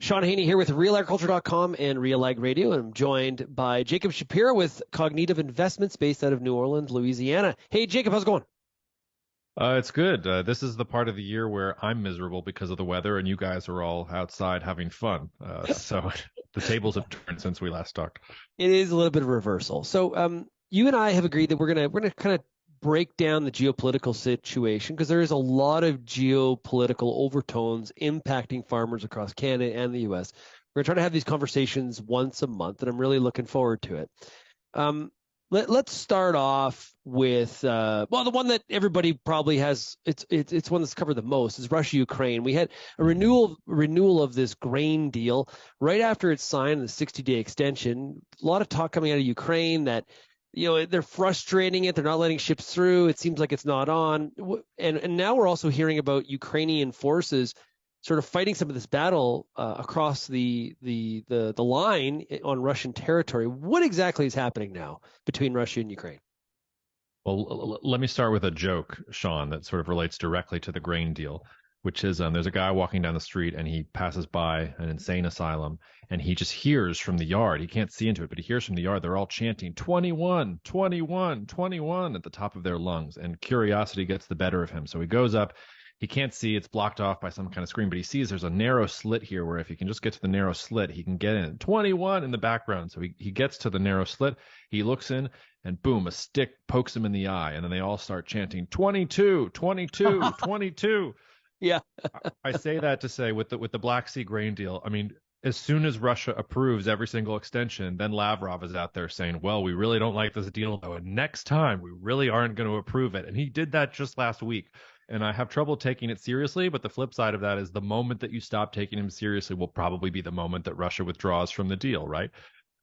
Sean Haney here with RealAgriculture.com and Real Ag Radio. I'm joined by Jacob Shapiro with Cognitive Investments based out of New Orleans, Louisiana. Hey, Jacob, how's it going? It's good. This is the part of the year where I'm miserable because of the weather, and you guys are all outside having fun. So the tables have turned since we last talked. It is a little bit of a reversal. So, you and I have agreed that we're gonna kind of break down the geopolitical situation because there is a lot of geopolitical overtones impacting farmers across Canada and the U.S. We're gonna try to have these conversations once a month, and I'm really looking forward to it. Um, let's start off with the one that everybody probably has. It's one that's covered the most is Russia Ukraine. We had a renewal of this grain deal right after it's signed, the 60-day extension. A lot of talk coming out of Ukraine that they're frustrating it. They're not letting ships through. It seems like it's not on. And now we're also hearing about Ukrainian forces sort of fighting some of this battle across the line on Russian territory. What exactly is happening now between Russia and Ukraine? Well, let me start with a joke, Sean, that sort of relates directly to the grain deal, which is there's a guy walking down the street and he passes by an insane asylum and he just hears from the yard. He can't see into it, but he hears from the yard. They're all chanting 21, 21, 21 at the top of their lungs. And curiosity gets the better of him. So he goes up. He can't see. It's blocked off by some kind of screen, but he sees there's a narrow slit here where if he can just get to the narrow slit, he can get in. 21 in the background. So he gets to the narrow slit. He looks in and boom, a stick pokes him in the eye. And then they all start chanting 22, 22, 22. Yeah. I say that to say with the Black Sea grain deal, I mean, as soon as Russia approves every single extension, then Lavrov is out there saying, well, we really don't like this deal, though. And next time we really aren't going to approve it. And he did that just last week. And I have trouble taking it seriously. But the flip side of that is the moment that you stop taking him seriously will probably be the moment that Russia withdraws from the deal, right?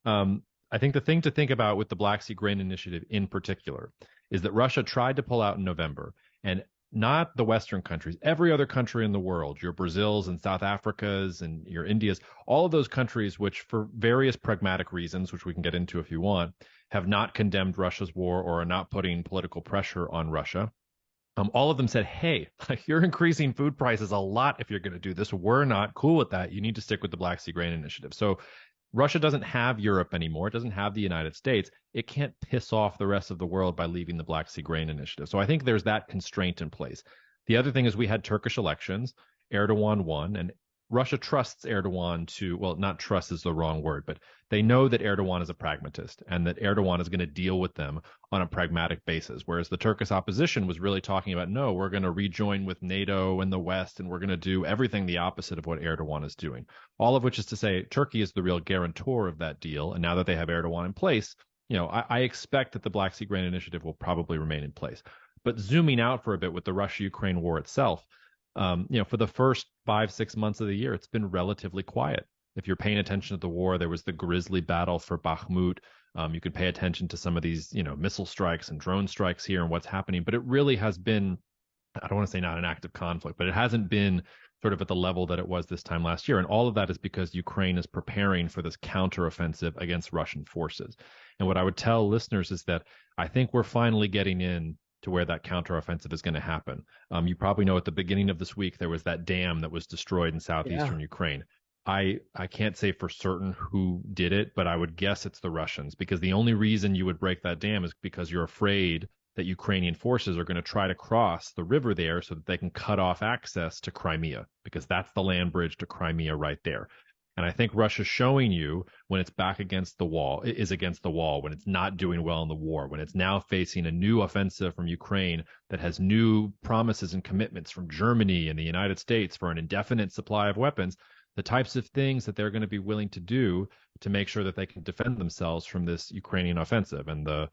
I think the thing to think about with the Black Sea Grain Initiative in particular is that Russia tried to pull out in November, and not the Western countries, every other country in the world, your Brazils and South Africas and your Indias, all of those countries, which for various pragmatic reasons, which we can get into if you want, have not condemned Russia's war or are not putting political pressure on Russia. All of them said, hey, you're increasing food prices a lot if you're going to do this. We're not cool with that. You need to stick with the Black Sea Grain Initiative. So Russia doesn't have Europe anymore. It doesn't have the United States. It can't piss off the rest of the world by leaving the Black Sea Grain Initiative. So I think there's that constraint in place. The other thing is we had Turkish elections. Erdogan won, and Russia trusts Erdogan to, well, not trust is the wrong word, but they know that Erdogan is a pragmatist and that Erdogan is going to deal with them on a pragmatic basis. Whereas the Turkish opposition was really talking about, no, we're going to rejoin with NATO and the West, and we're going to do everything the opposite of what Erdogan is doing. All of which is to say, Turkey is the real guarantor of that deal. And now that they have Erdogan in place, I expect that the Black Sea Grain Initiative will probably remain in place. But zooming out for a bit with the Russia-Ukraine war itself, for the first 5-6 months of the year, it's been relatively quiet. If you're paying attention to the war, there was the grisly battle for Bakhmut. You could pay attention to some of these, missile strikes and drone strikes here and what's happening. But it really has been, I don't want to say not an active conflict, but it hasn't been sort of at the level that it was this time last year. And all of that is because Ukraine is preparing for this counteroffensive against Russian forces. And what I would tell listeners is that I think we're finally getting in to where that counteroffensive is going to happen. You probably know at the beginning of this week, there was that dam that was destroyed in southeastern Ukraine. I can't say for certain who did it, but I would guess it's the Russians, because the only reason you would break that dam is because you're afraid that Ukrainian forces are going to try to cross the river there so that they can cut off access to Crimea, because that's the land bridge to Crimea right there. And I think Russia's showing you when it's back against the wall, it is against the wall, when it's not doing well in the war, when it's now facing a new offensive from Ukraine that has new promises and commitments from Germany and the United States for an indefinite supply of weapons, the types of things that they're going to be willing to do to make sure that they can defend themselves from this Ukrainian offensive. And the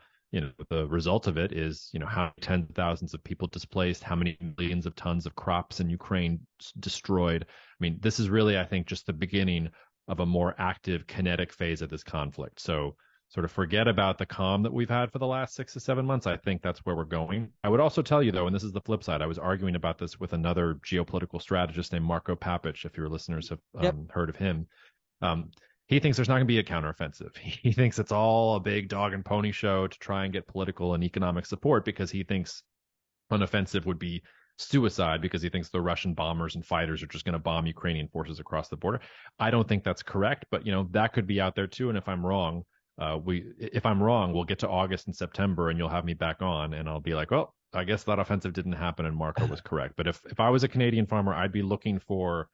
result of it is, how many tens of thousands of people displaced, how many millions of tons of crops in Ukraine destroyed. I mean, this is really, I think, just the beginning of a more active kinetic phase of this conflict. So sort of forget about the calm that we've had for the last 6 to 7 months. I think that's where we're going. I would also tell you, though, and this is the flip side, I was arguing about this with another geopolitical strategist named Marco Papic, if your listeners have heard of him. He thinks there's not going to be a counteroffensive. He thinks it's all a big dog and pony show to try and get political and economic support, because he thinks an offensive would be suicide because he thinks the Russian bombers and fighters are just going to bomb Ukrainian forces across the border. I don't think that's correct, but that could be out there too. And if I'm wrong, we'll get to August and September, and you'll have me back on, and I'll be like, well, I guess that offensive didn't happen, and Marco was correct. But if I was a Canadian farmer, I'd be looking for,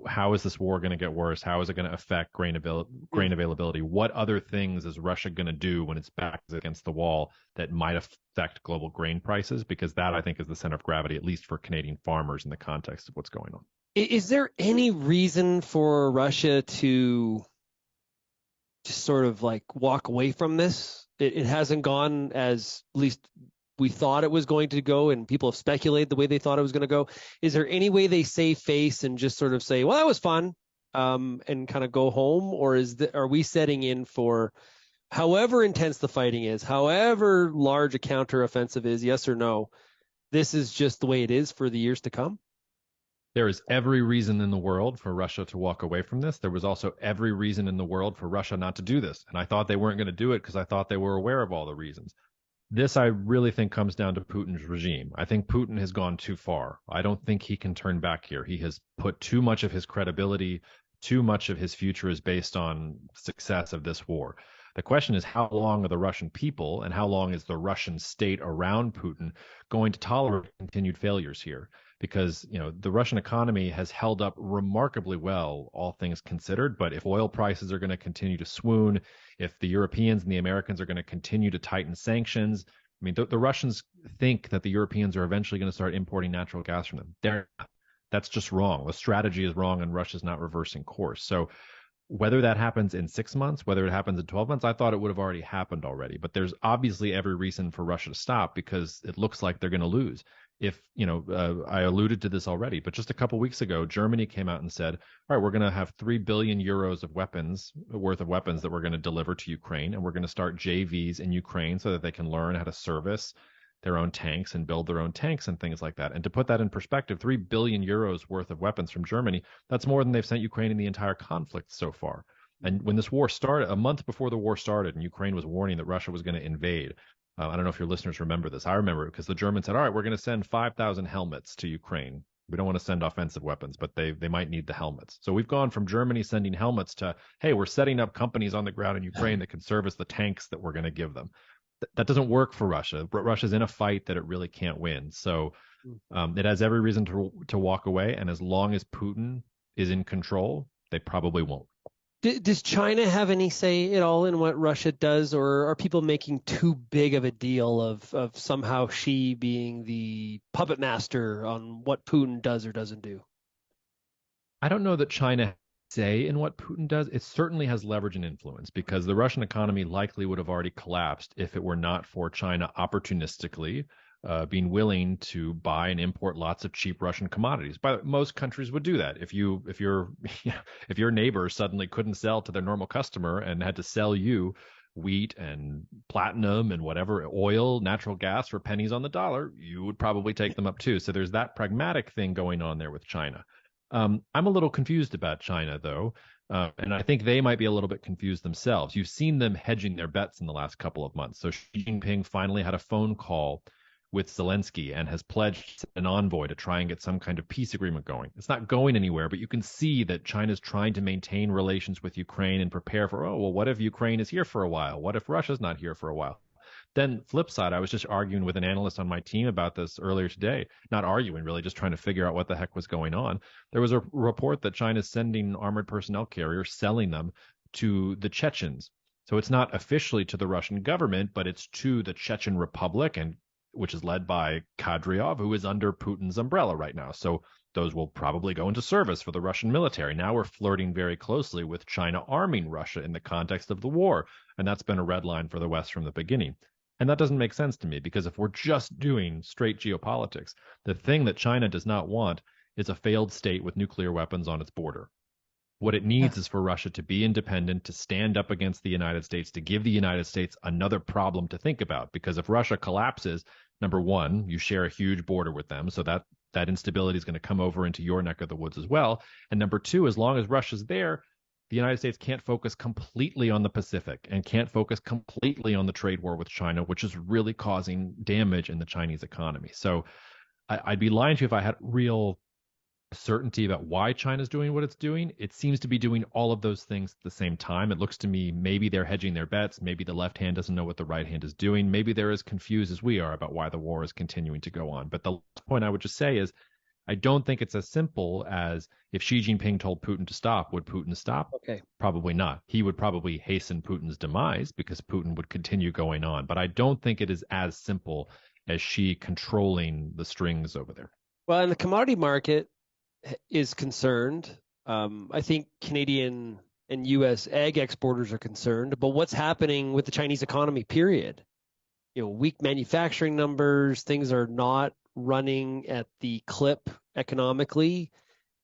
how is this war going to get worse? How is it going to affect grain availability? What other things is Russia going to do when its back is against the wall that might affect global grain prices? Because that, I think, is the center of gravity, at least for Canadian farmers in the context of what's going on. Is there any reason for Russia to just sort of like walk away from this? It hasn't gone as, at least we thought it was going to go, and people have speculated the way they thought it was going to go. Is there any way they save face and just sort of say, well, that was fun, and kind of go home? Or are we setting in for, however intense the fighting is, however large a counteroffensive is, yes or no, this is just the way it is for the years to come? There is every reason in the world for Russia to walk away from this. There was also every reason in the world for Russia not to do this. And I thought they weren't going to do it because I thought they were aware of all the reasons. This, I really think, comes down to Putin's regime. I think Putin has gone too far. I don't think he can turn back here. He has put too much of his credibility, too much of his future is based on success of this war. The question is, how long are the Russian people and how long is the Russian state around Putin going to tolerate continued failures here? Because, the Russian economy has held up remarkably well, all things considered. But if oil prices are going to continue to swoon, if the Europeans and the Americans are going to continue to tighten sanctions, I mean, the Russians think that the Europeans are eventually going to start importing natural gas from them. That's just wrong. The strategy is wrong, and Russia's not reversing course. So whether that happens in 6 months, whether it happens in 12 months, I thought it would have already happened already. But there's obviously every reason for Russia to stop because it looks like they're going to lose. I alluded to this already, but just a couple weeks ago, Germany came out and said, all right, we're going to have 3 billion euros of weapons worth of weapons that we're going to deliver to Ukraine. And we're going to start JVs in Ukraine so that they can learn how to service their own tanks and build their own tanks and things like that. And to put that in perspective, 3 billion euros worth of weapons from Germany, that's more than they've sent Ukraine in the entire conflict so far. And when this war started, a month before the war started, and Ukraine was warning that Russia was going to invade, I don't know if your listeners remember this. I remember it because the Germans said, all right, we're going to send 5,000 helmets to Ukraine. We don't want to send offensive weapons, but they might need the helmets. So we've gone from Germany sending helmets to, hey, we're setting up companies on the ground in Ukraine that can service the tanks that we're going to give them. That doesn't work for Russia. Russia's in a fight that it really can't win. So it has every reason to walk away. And as long as Putin is in control, they probably won't. Does China have any say at all in what Russia does, or are people making too big of a deal of somehow Xi being the puppet master on what Putin does or doesn't do? I don't know that China has say in what Putin does. It certainly has leverage and influence because the Russian economy likely would have already collapsed if it were not for China opportunistically being willing to buy and import lots of cheap Russian commodities. But most countries would do that. If your neighbor suddenly couldn't sell to their normal customer and had to sell you wheat and platinum and whatever, oil, natural gas for pennies on the dollar, you would probably take them up too. So there's that pragmatic thing going on there with China. I'm a little confused about China though. And I think they might be a little bit confused themselves. You've seen them hedging their bets in the last couple of months. So Xi Jinping finally had a phone call with Zelensky and has pledged an envoy to try and get some kind of peace agreement going. It's not going anywhere, but you can see that China's trying to maintain relations with Ukraine and prepare for, what if Ukraine is here for a while? What if Russia's not here for a while? Then flip side, I was just arguing with an analyst on my team about this earlier today. Not arguing, really, just trying to figure out what the heck was going on. There was a report that China's sending armored personnel carriers, selling them to the Chechens. So it's not officially to the Russian government, but it's to the Chechen Republic, and which is led by Kadyrov, who is under Putin's umbrella right now. So those will probably go into service for the Russian military. Now we're flirting very closely with China arming Russia in the context of the war. And that's been a red line for the West from the beginning. And that doesn't make sense to me because if we're just doing straight geopolitics, the thing that China does not want is a failed state with nuclear weapons on its border. What it needs is for Russia to be independent, to stand up against the United States, to give the United States another problem to think about. Because if Russia collapses, number one, you share a huge border with them, so that instability is going to come over into your neck of the woods as well. And number two, as long as Russia's there, the United States can't focus completely on the Pacific and can't focus completely on the trade war with China, which is really causing damage in the Chinese economy. So I'd be lying to you if I had real certainty about why China's doing what it's doing. It seems to be doing all of those things at the same time. It looks to me maybe they're hedging their bets. Maybe the left hand doesn't know what the right hand is doing. Maybe they're as confused as we are about why the war is continuing to go on. But the last point I would just say is I don't think it's as simple as if Xi Jinping told Putin to stop, would Putin stop? Okay. Probably not. He would probably hasten Putin's demise because Putin would continue going on. But I don't think it is as simple as Xi controlling the strings over there. Well, and the commodity market is concerned. I think Canadian and U.S. ag exporters are concerned about what's happening with the Chinese economy, period. Weak manufacturing numbers, things are not running at the clip economically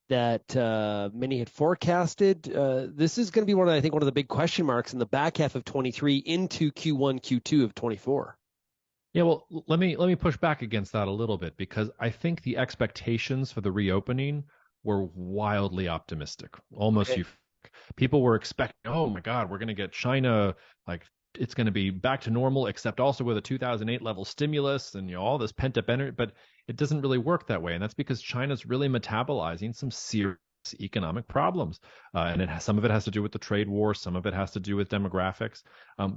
that many had forecasted. This is going to be one of the big question marks in the back half of 23 into Q1, Q2 of 24. Yeah, well, let me push back against that a little bit because I think the expectations for the reopening were wildly optimistic. Almost Okay. people were expecting, oh my God, we're going to get China like it's going to be back to normal, except also with a 2008 level stimulus and all this pent up energy. But it doesn't really work that way, and that's because China's really metabolizing some serious economic problems, and some of it has to do with the trade war, some of it has to do with demographics.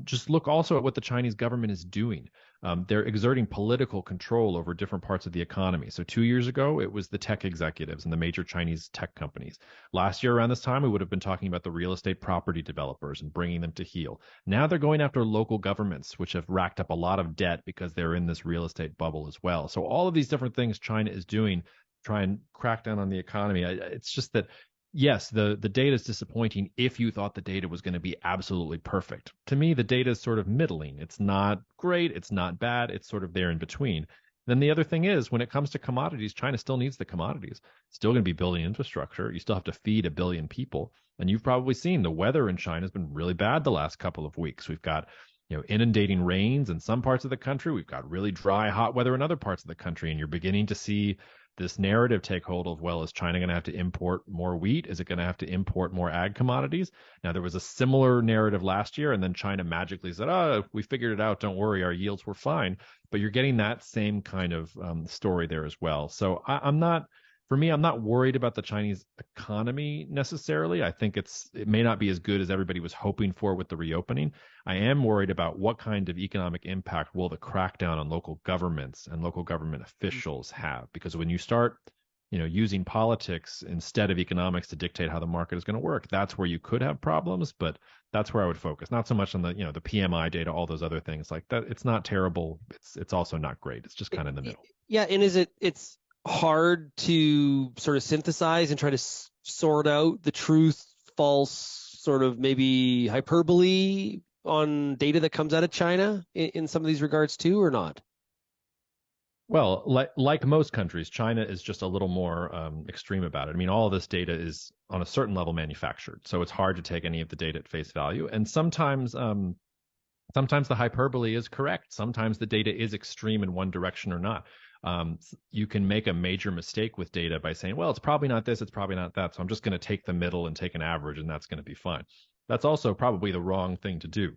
Just look also at what the Chinese government is doing. They're exerting political control over different parts of the economy. So 2 years ago, it was the tech executives and the major Chinese tech companies. Last year, around this time, we would have been talking about the real estate property developers and bringing them to heel. Now they're going after local governments, which have racked up a lot of debt because they're in this real estate bubble as well. So all of these different things China is doing try and crack down on the economy. It's just that yes, the data is disappointing if you thought the data was going to be absolutely perfect. To me, the data is sort of middling. It's not great, it's not bad, it's sort of there in between. Then the other thing is, when it comes to commodities, China still needs the commodities. Still going to be building infrastructure. You still have to feed 1 billion people. And you've probably seen the weather in China has been really bad the last couple of weeks. We've got inundating rains in some parts of the country. We've got really dry, hot weather in other parts of the country. And you're beginning to see this narrative take hold of, well, is China going to have to import more wheat? Is it going to have to import more ag commodities? Now, there was a similar narrative last year, and then China magically said, oh, we figured it out. Don't worry, our yields were fine. But you're getting that same kind of story there as well. So I'm not, for me, I'm not worried about the Chinese economy necessarily. I think it may not be as good as everybody was hoping for with the reopening. I am worried about what kind of economic impact will the crackdown on local governments and local government officials have. Because when you start, using politics instead of economics to dictate how the market is going to work, that's where you could have problems. But that's where I would focus, not so much on the PMI data, all those other things like that. It's not terrible. It's also not great. It's just kind of in the middle. Yeah, and it's hard to sort of synthesize and try to sort out the truth, false, sort of maybe hyperbole on data that comes out of China in some of these regards too, or not? Well, like most countries, China is just a little more extreme about it. I mean, all of this data is on a certain level manufactured, so it's hard to take any of the data at face value. And sometimes the hyperbole is correct. Sometimes the data is extreme in one direction or not. You can make a major mistake with data by saying, well, it's probably not this, it's probably not that. So I'm just going to take the middle and take an average, and that's going to be fine. That's also probably the wrong thing to do.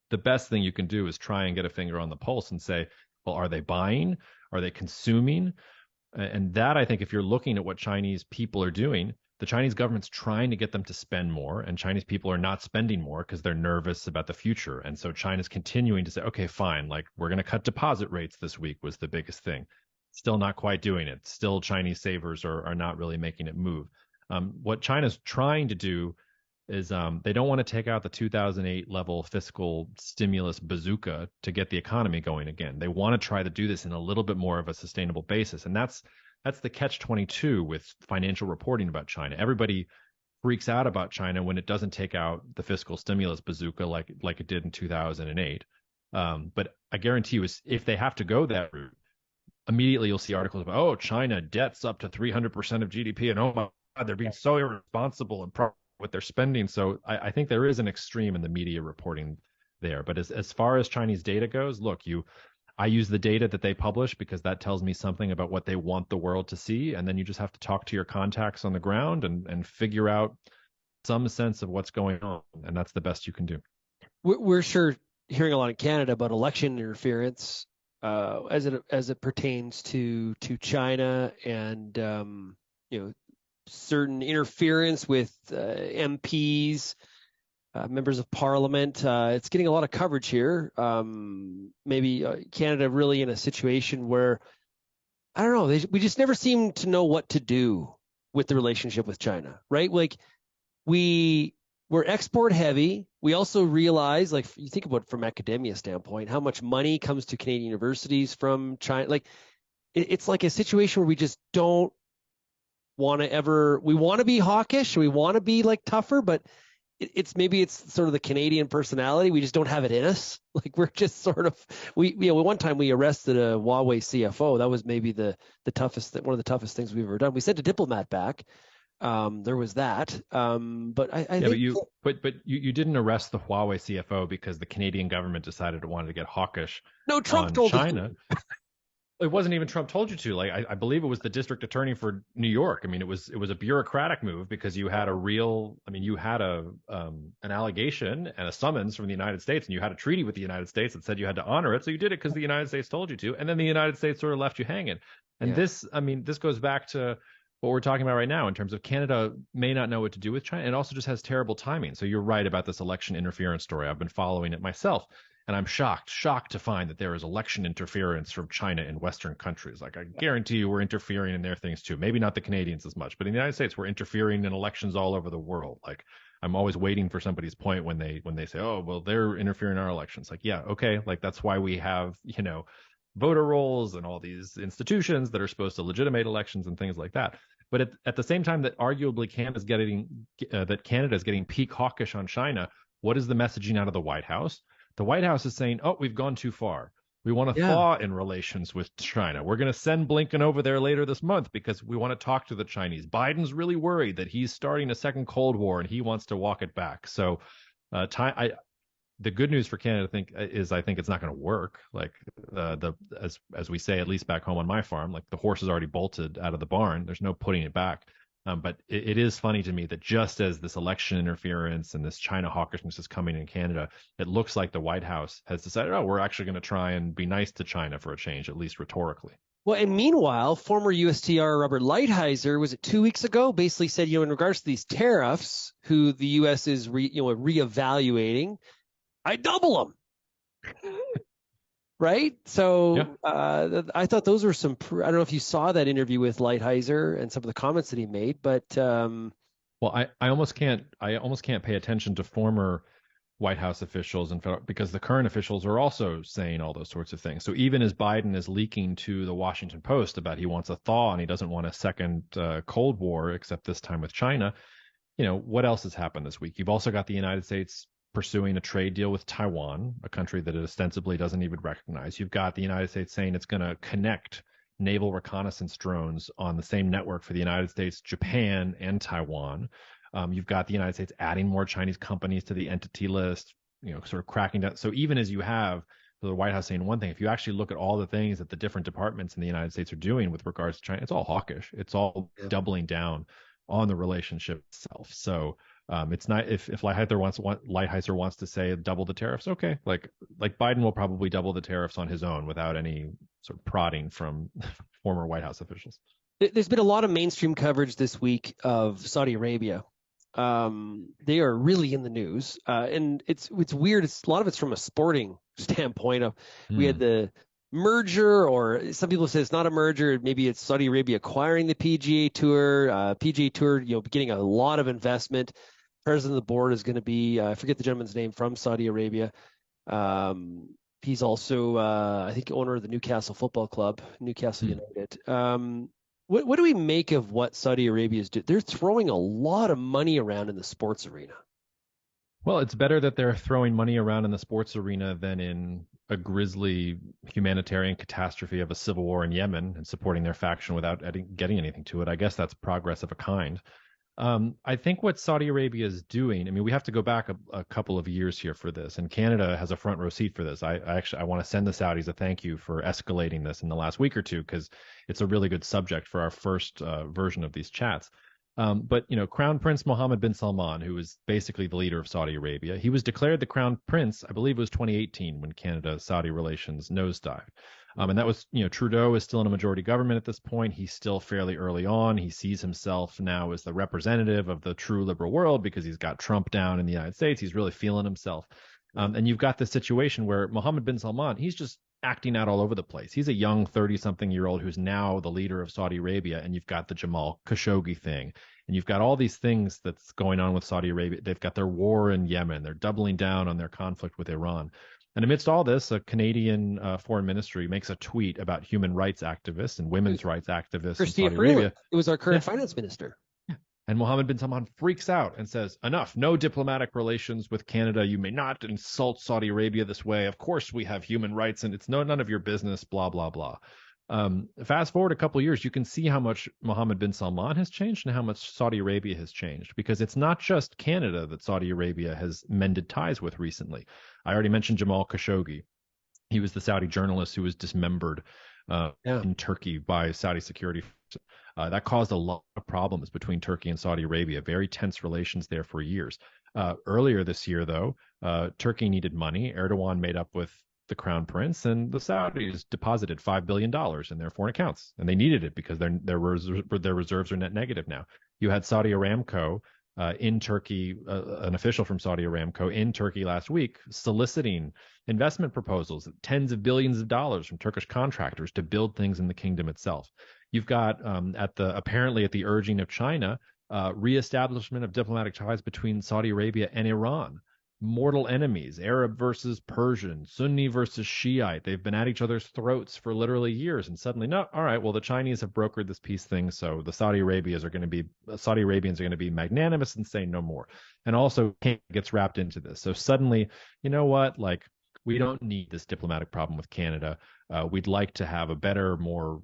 The best thing you can do is try and get a finger on the pulse and say, well, are they buying? Are they consuming? And that, I think, if you're looking at what Chinese people are doing, the Chinese government's trying to get them to spend more, and Chinese people are not spending more because they're nervous about the future. And so China's continuing to say, okay, fine, like we're going to cut deposit rates this week was the biggest thing. Still not quite doing it. Still, Chinese savers are not really making it move. What China's trying to do is they don't want to take out the 2008 level fiscal stimulus bazooka to get the economy going again. They want to try to do this in a little bit more of a sustainable basis. And that's the catch-22 with financial reporting about China. Everybody freaks out about China when it doesn't take out the fiscal stimulus bazooka like it did in 2008. But I guarantee you, if they have to go that route, immediately you'll see articles about, oh, China debt's up to 300% of GDP, and oh my God, they're being so irresponsible and with their spending. So I think there is an extreme in the media reporting there. But as far as Chinese data goes, look, I use the data that they publish because that tells me something about what they want the world to see. And then you just have to talk to your contacts on the ground and figure out some sense of what's going on. And that's the best you can do. We're sure hearing a lot in Canada about election interference. as it pertains to China and certain interference with MPs, members of parliament. It's getting a lot of coverage here. Maybe Canada really in a situation where I don't know. We just never seem to know what to do with the relationship with China, right? Like we we're export heavy. We also realize, like you think about it from academia standpoint, how much money comes to Canadian universities from China. Like it's like a situation where we just don't want to ever. We want to be hawkish. We want to be like tougher, but it's sort of the Canadian personality. We just don't have it in us. Like we're just sort of one time we arrested a Huawei CFO. That was maybe one of the toughest things we've ever done. We sent a diplomat back. There was that. But I think but you didn't arrest the Huawei CFO because the Canadian government decided it wanted to get hawkish no, Trump on told China. It wasn't even Trump told you to. Like I believe it was the district attorney for New York. I mean, it was a bureaucratic move because you had an allegation and a summons from the United States, and you had a treaty with the United States that said you had to honor it. So you did it because the United States told you to, and then the United States sort of left you hanging. And this goes back to what we're talking about right now in terms of Canada may not know what to do with China. It also just has terrible timing. So you're right about this election interference story. I've been following it myself. And I'm shocked to find that there is election interference from China in Western countries. Like I guarantee you we're interfering in their things too. Maybe not the Canadians as much, but in the United States, we're interfering in elections all over the world. Like I'm always waiting for somebody's point when they say, oh, well, they're interfering in our elections. Like, yeah, okay. Like that's why we have, voter rolls and all these institutions that are supposed to legitimate elections and things like that. But at the same time that arguably Canada is getting peak hawkish on China, what is the messaging out of the White House? The White House is saying, oh, we've gone too far. We want to thaw in relations with China. We're going to send Blinken over there later this month because we want to talk to the Chinese. Biden's really worried that he's starting a second Cold War and he wants to walk it back. So the good news for Canada, I think it's not going to work. Like as we say, at least back home on my farm, like the horse is already bolted out of the barn. There's no putting it back. But it is funny to me that just as this election interference and this China hawkishness is coming in Canada, it looks like the White House has decided, oh, we're actually going to try and be nice to China for a change, at least rhetorically. Well, and meanwhile, former USTR Robert Lighthizer, was it 2 weeks ago, basically said, in regards to these tariffs, who the U.S. is reevaluating, I double them. Right. So I thought those were I don't know if you saw that interview with Lighthizer and some of the comments that he made, but well, I almost can't pay attention to former White House officials because the current officials are also saying all those sorts of things. So even as Biden is leaking to the Washington Post about he wants a thaw and he doesn't want a second Cold War, except this time with China, what else has happened this week? You've also got the United States pursuing a trade deal with Taiwan, a country that it ostensibly doesn't even recognize. You've got the United States saying it's going to connect naval reconnaissance drones on the same network for the United States, Japan, and Taiwan. You've got the United States adding more Chinese companies to the entity list, sort of cracking down. So even as you have the White House saying one thing, if you actually look at all the things that the different departments in the United States are doing with regards to China, it's all hawkish. It's all doubling down on the relationship itself. So it's not if Lighthizer wants to say double the tariffs, okay. Like Biden will probably double the tariffs on his own without any sort of prodding from former White House officials. There's been a lot of mainstream coverage this week of Saudi Arabia. They are really in the news, and it's weird. A lot of it's from a sporting standpoint. We had the merger, or some people say it's not a merger. Maybe it's Saudi Arabia acquiring the PGA Tour. PGA Tour, getting a lot of investment. President of the board is going to be, I forget the gentleman's name, from Saudi Arabia. He's also, I think, owner of the Newcastle Football Club, Newcastle United. What do we make of what Saudi Arabia is doing? They're throwing a lot of money around in the sports arena. Well, it's better that they're throwing money around in the sports arena than in a grisly humanitarian catastrophe of a civil war in Yemen and supporting their faction without getting anything to it. I guess that's progress of a kind. I think what Saudi Arabia is doing, we have to go back a couple of years here for this, and Canada has a front row seat for this. I want to send the Saudis a thank you for escalating this in the last week or two, because it's a really good subject for our first version of these chats. But Crown Prince Mohammed bin Salman, who is basically the leader of Saudi Arabia, he was declared the Crown Prince, I believe it was 2018 when Canada-Saudi relations nosedived. And that was, Trudeau is still in a majority government at this point. He's still fairly early on. He sees himself now as the representative of the true liberal world because he's got Trump down in the United States. He's really feeling himself. And you've got this situation where Mohammed bin Salman, he's just acting out all over the place. He's a young 30-something-year-old who's now the leader of Saudi Arabia, and you've got the Jamal Khashoggi thing, and you've got all these things that's going on with Saudi Arabia. They've got their war in Yemen. They're doubling down on their conflict with Iran. And amidst all this, a Canadian foreign ministry makes a tweet about human rights activists and women's rights activists in Saudi Arabia. It was our current finance minister. And Mohammed bin Salman freaks out and says, enough, no diplomatic relations with Canada. You may not insult Saudi Arabia this way. Of course, we have human rights and it's none of your business, blah, blah, blah. Fast forward a couple of years, you can see how much Mohammed bin Salman has changed and how much Saudi Arabia has changed, because it's not just Canada that Saudi Arabia has mended ties with recently. I already mentioned Jamal Khashoggi. He was the Saudi journalist who was dismembered in Turkey by Saudi security forces. That caused a lot of problems between Turkey and Saudi Arabia, very tense relations there for years. Earlier this year, though, Turkey needed money. Erdogan made up with the crown prince, and the Saudis deposited $5 billion in their foreign accounts, and they needed it because their reserves are net negative now. You had Saudi Aramco in Turkey, an official from Saudi Aramco in Turkey last week soliciting investment proposals, tens of billions of dollars from Turkish contractors to build things in the kingdom itself. You've got apparently at the urging of China, reestablishment of diplomatic ties between Saudi Arabia and Iran. Mortal enemies, Arab versus Persian, Sunni versus Shiite. They've been at each other's throats for literally years, and suddenly, no, all right, well, the Chinese have brokered this peace thing, so the Saudi Arabians are going to be magnanimous and say no more. And also, Canada gets wrapped into this. So suddenly, you know what? Like, we don't need this diplomatic problem with Canada. We'd like to have a better, more,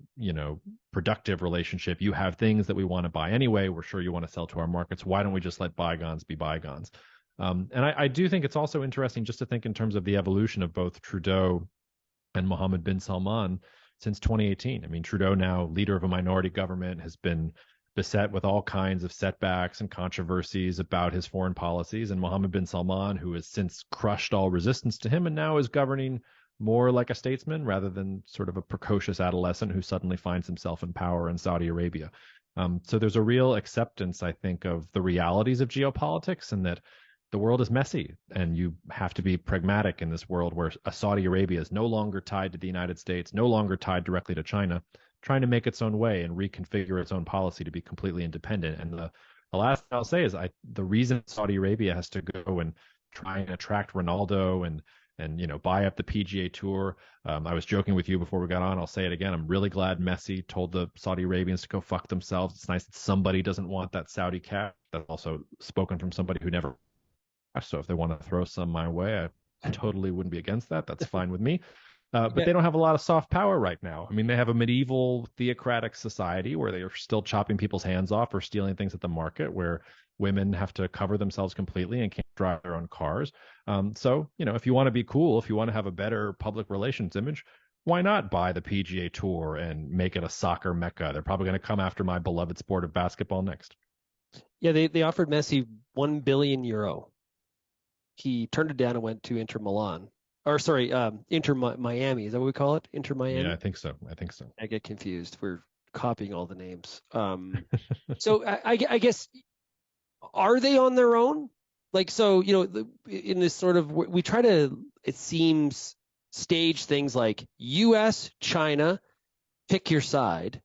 productive relationship. You have things that we want to buy anyway. We're sure you want to sell to our markets. Why don't we just let bygones be bygones? And I do think it's also interesting just to think in terms of the evolution of both Trudeau and Mohammed bin Salman since 2018. I mean, Trudeau, now leader of a minority government, has been beset with all kinds of setbacks and controversies about his foreign policies. And Mohammed bin Salman, who has since crushed all resistance to him and now is governing more like a statesman rather than sort of a precocious adolescent who suddenly finds himself in power in Saudi Arabia. So there's a real acceptance, I think, of the realities of geopolitics, and that the world is messy, and you have to be pragmatic in this world where Saudi Arabia is no longer tied to the United States, no longer tied directly to China, trying to make its own way and reconfigure its own policy to be completely independent. And the last thing I'll say is the reason Saudi Arabia has to go and try and attract Ronaldo and buy up the PGA Tour. I was joking with you before we got on. I'll say it again. I'm really glad Messi told the Saudi Arabians to go fuck themselves. It's nice that somebody doesn't want that Saudi cash. That's also spoken from somebody who never. So if they want to throw some my way, I totally wouldn't be against that. That's fine with me. But they don't have a lot of soft power right now. I mean, they have a medieval theocratic society where they are still chopping people's hands off or stealing things at the market, where women have to cover themselves completely and can't drive their own cars. So, if you want to be cool, if you want to have a better public relations image, why not buy the PGA Tour and make it a soccer mecca? They're probably going to come after my beloved sport of basketball next. Yeah, they offered Messi €1 billion. He turned it down and went to Inter Milan. Or sorry, Inter Miami. Is that what we call it? Inter Miami? Yeah, I think so. I get confused. We're copying all the names. So I guess, are they on their own? Like, so, in this sort of, we try to, it seems, stage things like U.S., China, pick your side.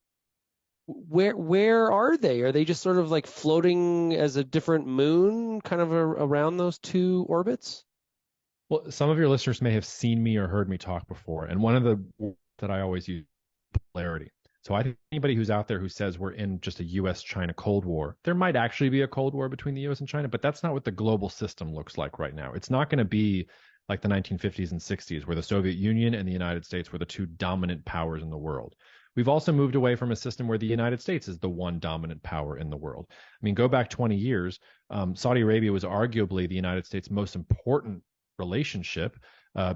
Where are they? Are they just sort of like floating as a different moon kind of around those two orbits? Well, some of your listeners may have seen me or heard me talk before, and one of the words that I always use is polarity. So I think anybody who's out there who says we're in just a U.S.-China Cold War, there might actually be a Cold War between the U.S. and China, but that's not what the global system looks like right now. It's not going to be like the 1950s and 60s, where the Soviet Union and the United States were the two dominant powers in the world. We've also moved away from a system where the United States is the one dominant power in the world. I mean, go back 20 years, Saudi Arabia was arguably the United States' most important relationship.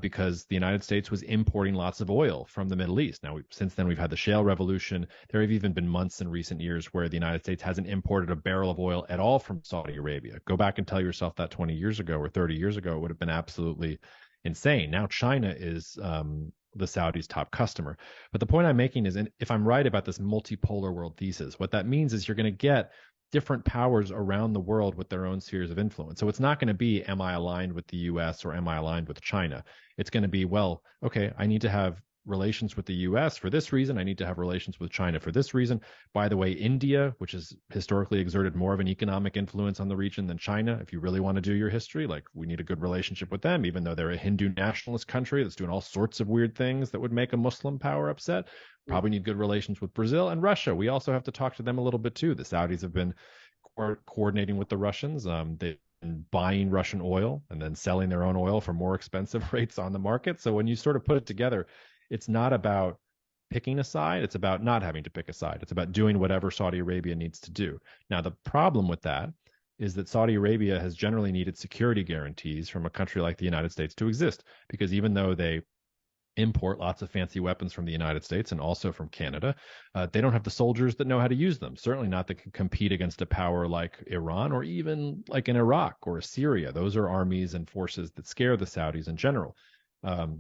because the United States was importing lots of oil from the Middle East. Now, since then, we've had the shale revolution. There have even been months in recent years where the United States hasn't imported a barrel of oil at all from Saudi Arabia. Go back and tell yourself that 20 years ago or 30 years ago, it would have been absolutely insane. Now, China is the Saudis' top customer. But the point I'm making is, and if I'm right about this multipolar world thesis, what that means is you're going to get different powers around the world with their own spheres of influence. So it's not going to be, am I aligned with the US or am I aligned with China? It's going to be, well, okay, I need to have relations with the US for this reason. I need to have relations with China for this reason. By the way, India, which has historically exerted more of an economic influence on the region than China, if you really want to do your history, like we need a good relationship with them, even though they're a Hindu nationalist country that's doing all sorts of weird things that would make a Muslim power upset. Probably need good relations with Brazil and Russia. We also have to talk to them a little bit too. The Saudis have been coordinating with the Russians. They've been buying Russian oil and then selling their own oil for more expensive rates on the market. So when you sort of put it together, it's not about picking a side. It's about not having to pick a side. It's about doing whatever Saudi Arabia needs to do. Now, the problem with that is that Saudi Arabia has generally needed security guarantees from a country like the United States to exist, because even though they import lots of fancy weapons from the United States and also from Canada, they don't have the soldiers that know how to use them. Certainly not that can compete against a power like Iran or even like in Iraq or Syria. Those are armies and forces that scare the Saudis in general.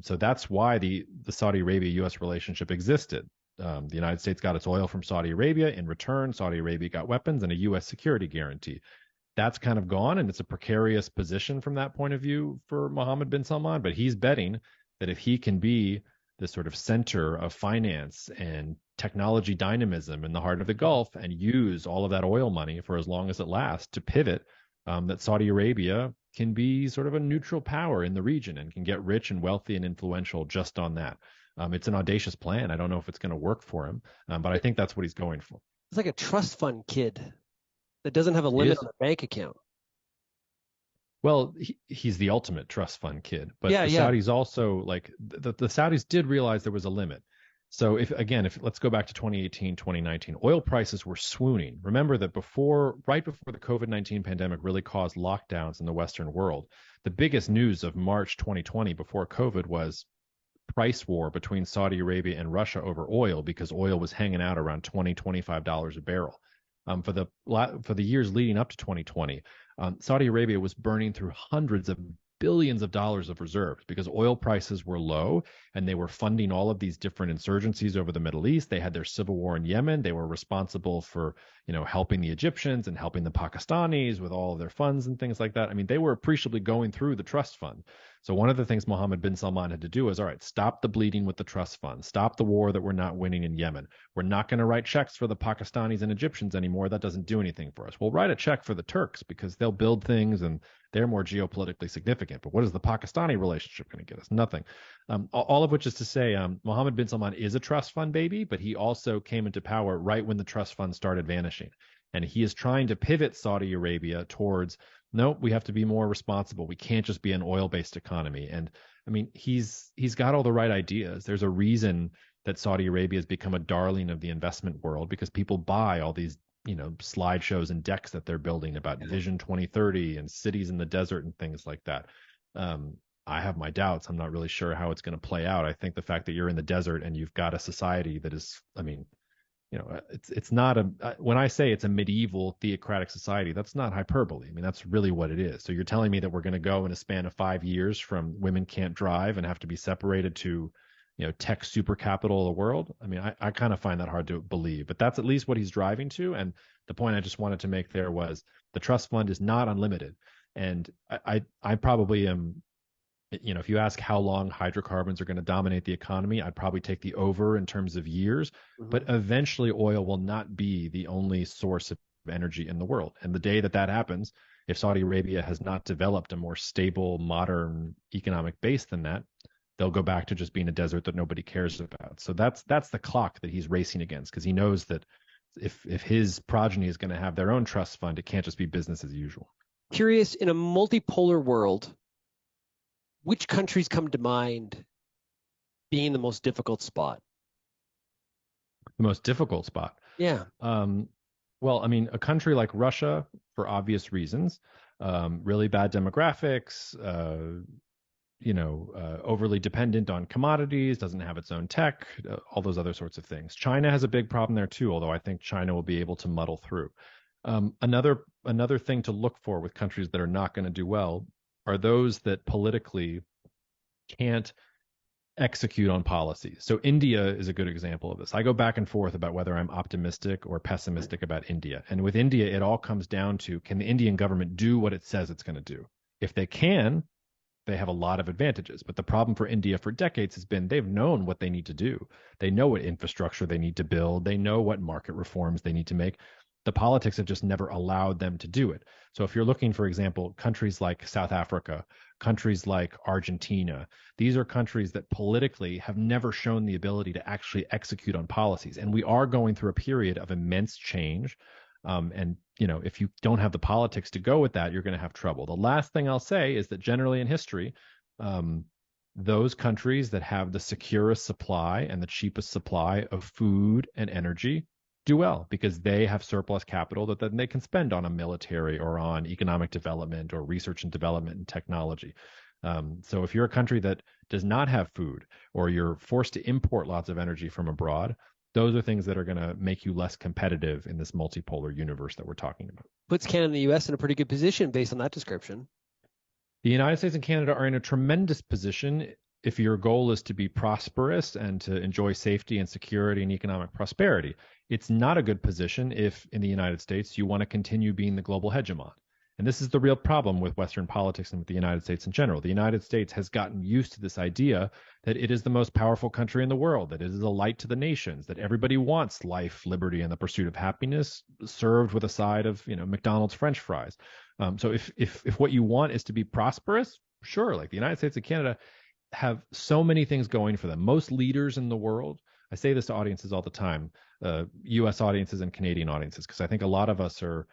So that's why the Saudi Arabia-U.S. relationship existed. The United States got its oil from Saudi Arabia. In return, Saudi Arabia got weapons and a U.S. security guarantee. That's kind of gone, and it's a precarious position from that point of view for Mohammed bin Salman. But he's betting that if he can be the sort of center of finance and technology dynamism in the heart of the Gulf and use all of that oil money for as long as it lasts to pivot, that Saudi Arabia can be sort of a neutral power in the region and can get rich and wealthy and influential just on that. It's an audacious plan. I don't know if it's going to work for him, but I think that's what he's going for. It's like a trust fund kid that doesn't have a limit on a bank account. Well, he's the ultimate trust fund kid, but Yeah, the yeah. Saudis also, like the Saudis did realize there was a limit. So if let's go back to 2018, 2019, oil prices were swooning. Remember that right before the COVID-19 pandemic really caused lockdowns in the Western world, the biggest news of March 2020 before COVID was price war between Saudi Arabia and Russia over oil, because oil was hanging out around $25 a barrel. For the years leading up to 2020, Saudi Arabia was burning through hundreds of billions of dollars of reserves because oil prices were low and they were funding all of these different insurgencies over the Middle East. They had their civil war in Yemen. They were responsible for, helping the Egyptians and helping the Pakistanis with all of their funds and things like that. I mean, they were appreciably going through the trust fund. So one of the things Mohammed bin Salman had to do was, all right, stop the bleeding with the trust fund. Stop the war that we're not winning in Yemen. We're not going to write checks for the Pakistanis and Egyptians anymore. That doesn't do anything for us. We'll write a check for the Turks because they'll build things and they're more geopolitically significant. But what is the Pakistani relationship going to get us? Nothing. All of which is to say, Mohammed bin Salman is a trust fund baby, but he also came into power right when the trust fund started vanishing. And he is trying to pivot Saudi Arabia towards, no, we have to be more responsible. We can't just be an oil-based economy. And I mean, he's got all the right ideas. There's a reason that Saudi Arabia has become a darling of the investment world, because people buy all these slideshows and decks that they're building about Vision 2030 and cities in the desert and things like that. I have my doubts. I'm not really sure how it's going to play out. I think the fact that you're in the desert and you've got a society that is, it's not when I say it's a medieval theocratic society, that's not hyperbole. I mean, that's really what it is. So you're telling me that we're going to go in a span of 5 years from women can't drive and have to be separated to tech super capital of the world. I mean, I kind of find that hard to believe, but that's at least what he's driving to. And the point I just wanted to make there was the trust fund is not unlimited. And I probably am, if you ask how long hydrocarbons are going to dominate the economy, I'd probably take the over in terms of years, but eventually oil will not be the only source of energy in the world. And the day that happens, if Saudi Arabia has not developed a more stable, modern economic base than that, they'll go back to just being a desert that nobody cares about. So that's the clock that he's racing against, because he knows that if his progeny is going to have their own trust fund, it can't just be business as usual. Curious, in a multipolar world, which countries come to mind being the most difficult spot? The most difficult spot? Yeah. Well, I mean, a country like Russia, for obvious reasons, really bad demographics, overly dependent on commodities, doesn't have its own tech, all those other sorts of things. China has a big problem there too, although I think China will be able to muddle through. Another thing to look for with countries that are not going to do well are those that politically can't execute on policies. So India is a good example of this. I go back and forth about whether I'm optimistic or pessimistic about India. And with India, it all comes down to, can the Indian government do what it says it's going to do? If they can, they have a lot of advantages. But the problem for India for decades has been they've known what they need to do. They know what infrastructure they need to build. They know what market reforms they need to make. The politics have just never allowed them to do it. So if you're looking, for example, countries like South Africa, countries like Argentina, these are countries that politically have never shown the ability to actually execute on policies. And we are going through a period of immense change. If you don't have the politics to go with that, you're going to have trouble. The last thing I'll say is that generally in history, those countries that have the securest supply and the cheapest supply of food and energy do well because they have surplus capital that then they can spend on a military or on economic development or research and development and technology. So if you're a country that does not have food or you're forced to import lots of energy from abroad, those are things that are going to make you less competitive in this multipolar universe that we're talking about. Puts Canada and the U.S. in a pretty good position based on that description. The United States and Canada are in a tremendous position if your goal is to be prosperous and to enjoy safety and security and economic prosperity. It's not a good position if in the United States you want to continue being the global hegemon. And this is the real problem with Western politics and with the United States in general. The United States has gotten used to this idea that it is the most powerful country in the world, that it is a light to the nations, that everybody wants life, liberty, and the pursuit of happiness served with a side of, McDonald's French fries. So if what you want is to be prosperous, sure, like the United States and Canada have so many things going for them. Most leaders in the world, I say this to audiences all the time, U.S. audiences and Canadian audiences, because I think a lot of us are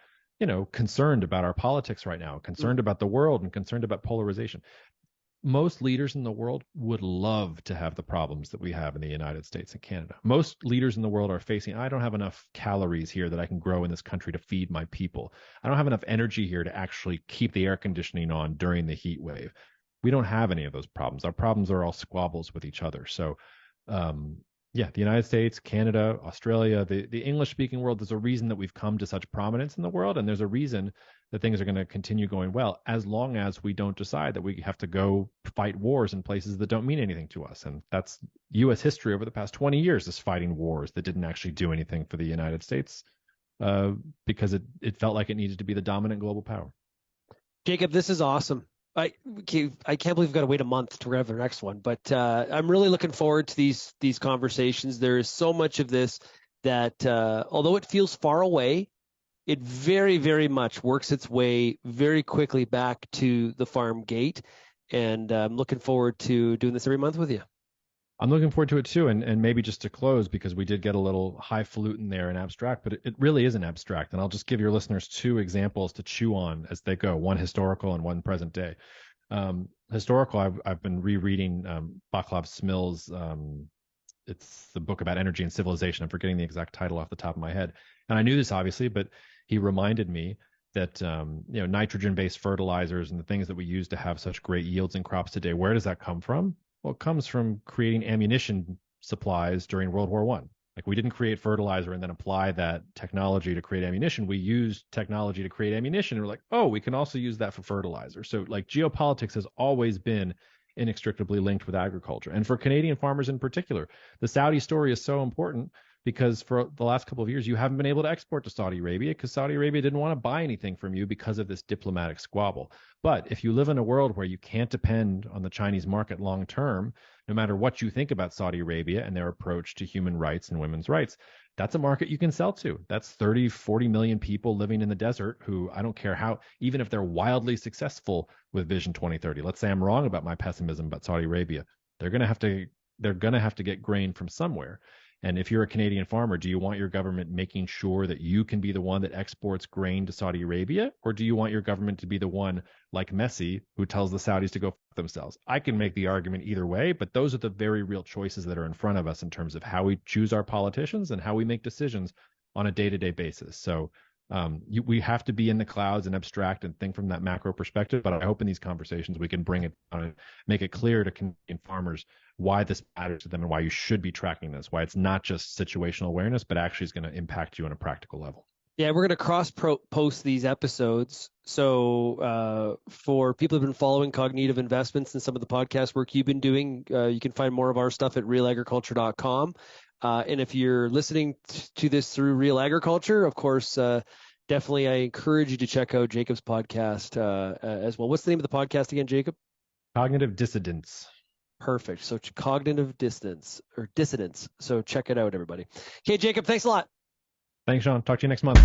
concerned about our politics right now, concerned about the world and concerned about polarization. Most leaders in the world would love to have the problems that we have in the United States and Canada. Most leaders in the world are facing, I don't have enough calories here that I can grow in this country to feed my people. I don't have enough energy here to actually keep the air conditioning on during the heat wave. We don't have any of those problems. Our problems are all squabbles with each other. So, the United States, Canada, Australia, the English-speaking world, there's a reason that we've come to such prominence in the world, and there's a reason that things are going to continue going well as long as we don't decide that we have to go fight wars in places that don't mean anything to us. And that's U.S. history over the past 20 years, is fighting wars that didn't actually do anything for the United States because it felt like it needed to be the dominant global power. Jacob, this is awesome. I can't believe we've got to wait a month to grab the next one, but I'm really looking forward to these conversations. There is so much of this that, although it feels far away, it very, very much works its way very quickly back to the farm gate. And I'm looking forward to doing this every month with you. I'm looking forward to it too. And maybe just to close, because we did get a little highfalutin there and abstract, but it really isn't abstract. And I'll just give your listeners two examples to chew on as they go, one historical and one present day. Historical, I've been rereading Václav Smil's, it's the book about energy and civilization. I'm forgetting the exact title off the top of my head. And I knew this obviously, but he reminded me that nitrogen-based fertilizers and the things that we use to have such great yields in crops today, where does that come from? Well, it comes from creating ammunition supplies during World War I. Like, we didn't create fertilizer and then apply that technology to create ammunition. We used technology to create ammunition. And we're like, oh, we can also use that for fertilizer. So like geopolitics has always been inextricably linked with agriculture. And for Canadian farmers in particular, the Saudi story is so important because for the last couple of years, you haven't been able to export to Saudi Arabia because Saudi Arabia didn't want to buy anything from you because of this diplomatic squabble. But if you live in a world where you can't depend on the Chinese market long term, no matter what you think about Saudi Arabia and their approach to human rights and women's rights, that's a market you can sell to. That's 30, 40 million people living in the desert who, I don't care how, even if they're wildly successful with Vision 2030, let's say I'm wrong about my pessimism about Saudi Arabia, they're going to have to get grain from somewhere. And if you're a Canadian farmer, do you want your government making sure that you can be the one that exports grain to Saudi Arabia? Or do you want your government to be the one, like Messi, who tells the Saudis to go f themselves? I can make the argument either way, but those are the very real choices that are in front of us in terms of how we choose our politicians and how we make decisions on a day-to-day basis. So We have to be in the clouds and abstract and think from that macro perspective. But I hope in these conversations we can bring it down and make it clear to Canadian farmers why this matters to them and why you should be tracking this, why it's not just situational awareness, but actually is going to impact you on a practical level. Yeah, we're going to cross-post these episodes. So for people who've been following Cognitive Investments and some of the podcast work you've been doing, you can find more of our stuff at realagriculture.com. And if you're listening to this through Real Agriculture, of course, definitely I encourage you to check out Jacob's podcast as well. What's the name of the podcast again, Jacob? Cognitive Dissidence. Perfect. So cognitive dissonance or dissidence. So check it out, everybody. Okay, Jacob, thanks a lot. Thanks, Shaun. Talk to you next month.